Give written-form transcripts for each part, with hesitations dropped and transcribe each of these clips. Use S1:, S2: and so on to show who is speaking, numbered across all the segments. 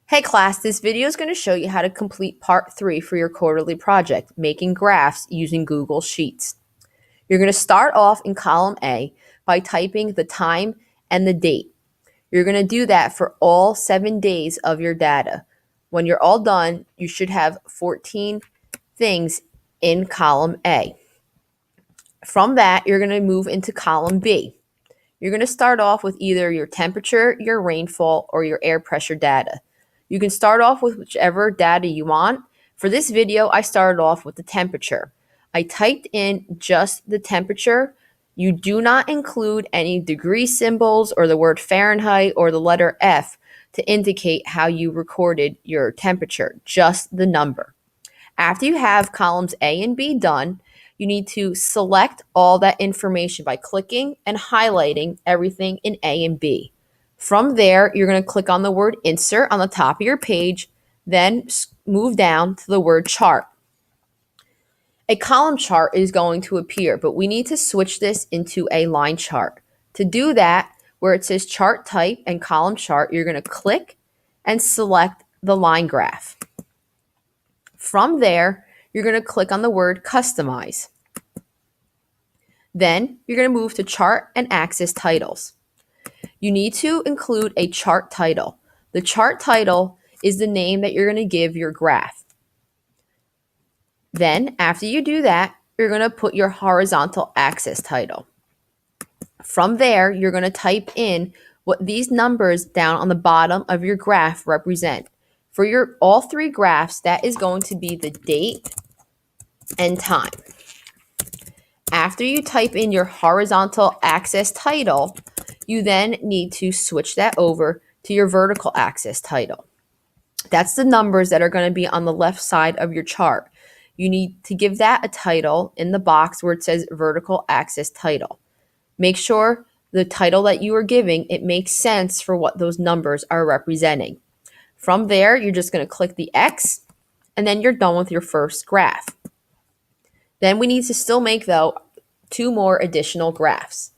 S1: Hey class, this video is going to show you how to complete part 3 for your quarterly project, making graphs using Google Sheets. You're going to start off in column A by typing the time and the date. You're going to do that for all 7 days of your data. When you're all done, you should have 14 things in column A. From that, you're going to move into column B. You're going to start off with either your temperature, your rainfall, or your air pressure data. You can start off with whichever data you want. For this video, I started off with the temperature. I typed in just the temperature. You do not include any degree symbols or the word Fahrenheit or the letter F to indicate how you recorded your temperature, just the number. After you have columns A and B done, you need to select all that information by clicking and highlighting everything in A and B. From there, you're going to click on the word Insert on the top of your page, then move down to the word Chart. A column chart is going to appear, but we need to switch this into a line chart. To do that, where it says Chart Type and Column Chart, you're going to click and select the line graph. From there, you're going to click on the word Customize. Then you're going to move to Chart and Axis Titles. You need to include a chart title. The chart title is the name that you're going to give your graph. Then, after you do that, you're going to put your horizontal axis title. From there, you're going to type in what these numbers down on the bottom of your graph represent. For all 3 graphs, that is going to be the date and time. After you type in your horizontal axis title, you then need to switch that over to your vertical axis title. That's the numbers that are going to be on the left side of your chart. You need to give that a title in the box where it says vertical axis title. Make sure the title that you are giving, it makes sense for what those numbers are representing. From there, you're just going to click the X, and then you're done with your first graph. Then we need to still make, though, 2 more additional graphs.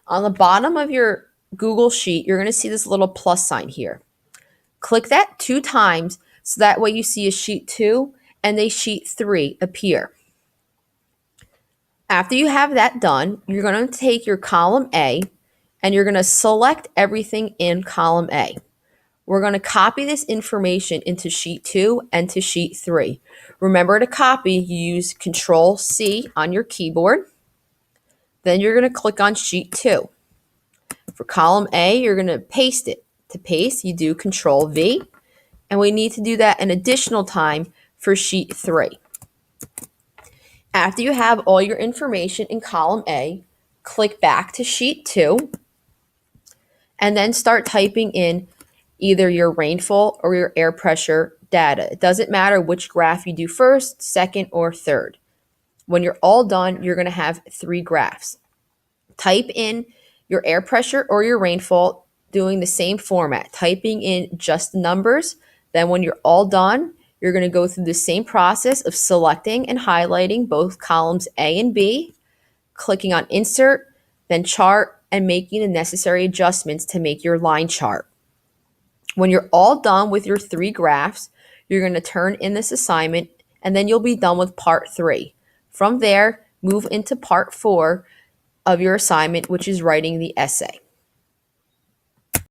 S1: On the bottom of your Google Sheet, you're going to see this little plus sign here. Click that 2 times so that way you see a sheet 2 and a sheet 3 appear. After you have that done, you're going to take your column A and you're going to select everything in column A. We're going to copy this information into sheet 2 and to sheet 3. Remember to copy, you use Control-C on your keyboard. Then you're going to click on sheet 2. For column A, you're going to paste it. To paste, you do Control-V, and we need to do that an additional time for sheet 3. After you have all your information in column A, click back to sheet 2, and then start typing in either your rainfall or your air pressure data. It doesn't matter which graph you do first, second, or third. When you're all done, you're going to have 3 graphs. Type in your air pressure or your rainfall doing the same format, typing in just the numbers. Then when you're all done, you're going to go through the same process of selecting and highlighting both columns A and B, clicking on Insert, then Chart, and making the necessary adjustments to make your line chart. When you're all done with your 3 graphs, you're going to turn in this assignment, and then you'll be done with part 3. From there, move into part 4 of your assignment, which is writing the essay.